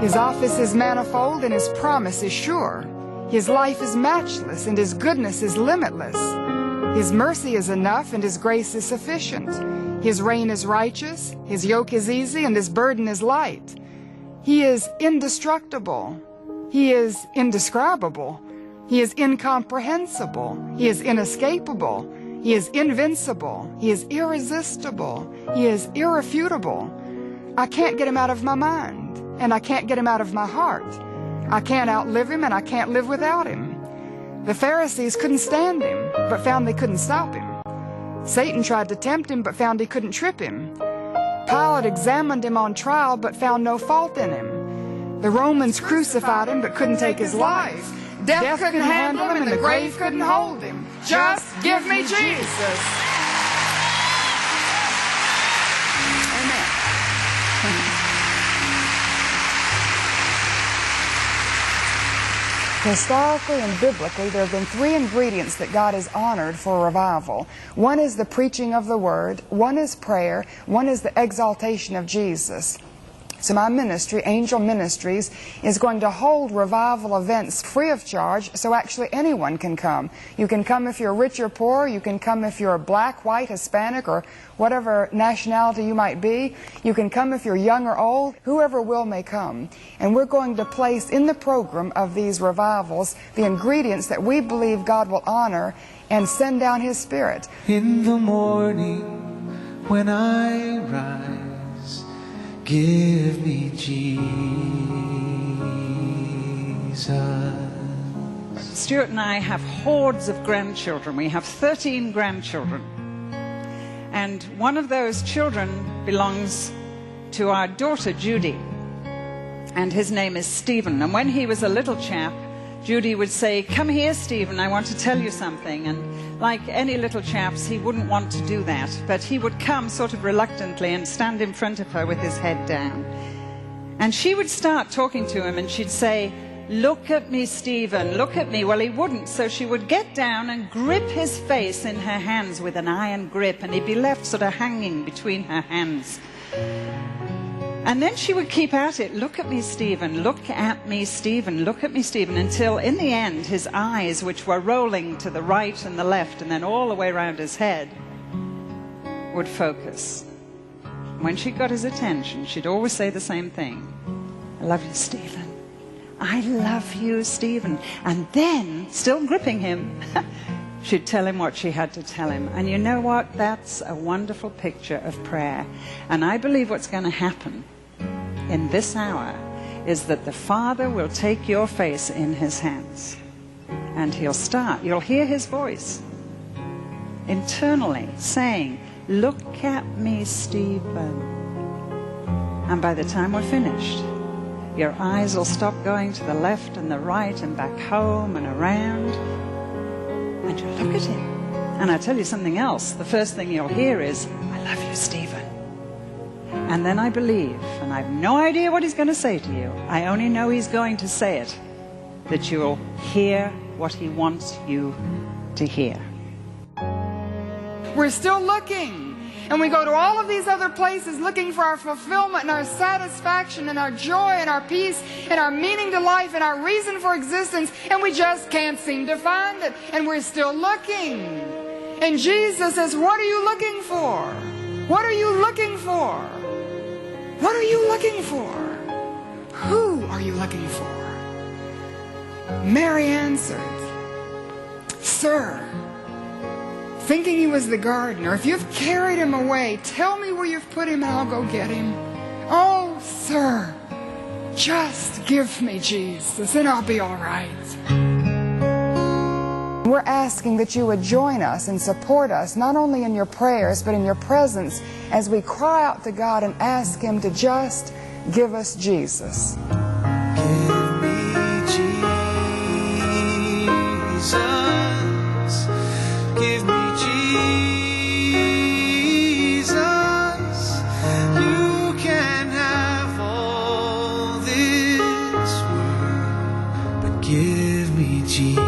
His office is manifold and His promise is sure. His life is matchless and His goodness is limitless. His mercy is enough and His grace is sufficient. His reign is righteous, His yoke is easy, and His burden is light. He is indestructible. He is indescribable. He is incomprehensible. He is inescapable. He is invincible. He is irresistible. He is irrefutable. I can't get Him out of my mind, and I can't get Him out of my heart. I can't outlive Him, and I can't live without Him. The Pharisees couldn't stand Him, but found they couldn't stop Him. Satan tried to tempt Him, but found he couldn't trip Him. Pilate examined Him on trial, but found no fault in Him. The Romans crucified Him, but couldn't take His life. Death couldn't handle Him, and the grave couldn't hold Him. Just give me Jesus. Amen. Historically and biblically, there have been three ingredients that God has honored for revival. One is the preaching of the Word, one is prayer, one is the exaltation of Jesus. So my ministry, Angel Ministries, is going to hold revival events free of charge, so actually anyone can come. You can come if you're rich or poor, you can come if you're black, white, Hispanic, or whatever nationality you might be. You can come if you're young or old, whoever will may come. And we're going to place in the program of these revivals the ingredients that we believe God will honor and send down His Spirit. In the morning when I rise, give me Jesus. Stuart and I have hordes of grandchildren. We have 13 grandchildren. And one of those children belongs to our daughter, Judy. And his name is Stephen. And when he was a little chap, Judy would say, "Come here, Stephen, I want to tell you something." And like any little chaps, he wouldn't want to do that. But he would come sort of reluctantly and stand in front of her with his head down. And she would start talking to him and she'd say, "Look at me, Stephen, look at me." Well, he wouldn't. So she would get down and grip his face in her hands with an iron grip, and he'd be left sort of hanging between her hands. And then she would keep at it, "Look at me, Stephen, look at me, Stephen, look at me, Stephen," until in the end his eyes, which were rolling to the right and the left and then all the way around his head, would focus. When she got his attention, she'd always say the same thing. "I love you, Stephen. I love you, Stephen." And then, still gripping him, she'd tell him what she had to tell him. And you know what? That's a wonderful picture of prayer. And I believe what's going to happen in this hour is that the Father will take your face in His hands. And He'll start, you'll hear His voice internally saying, "Look at me, Stephen." And by the time we're finished, your eyes will stop going to the left and the right and back home and around. And you'll look at Him. And I tell you something else. The first thing you'll hear is, "I love you, Stephen." And then I believe, and I've no idea what He's going to say to you, I only know He's going to say it, that you'll hear what He wants you to hear. We're still looking. And we go to all of these other places looking for our fulfillment and our satisfaction and our joy and our peace and our meaning to life and our reason for existence, and we just can't seem to find it. And we're still looking. And Jesus says, "What are you looking for? What are you looking for? What are you looking for? Who are you looking for?" Mary answered, "Sir," thinking he was the gardener, "if you've carried him away, tell me where you've put him and I'll go get him. Oh, sir, just give me Jesus and I'll be all right." We're asking that you would join us and support us, not only in your prayers, but in your presence as we cry out to God and ask Him to just give us Jesus. Give me Jesus. Give me Jesus. You can have all this world, but give me Jesus.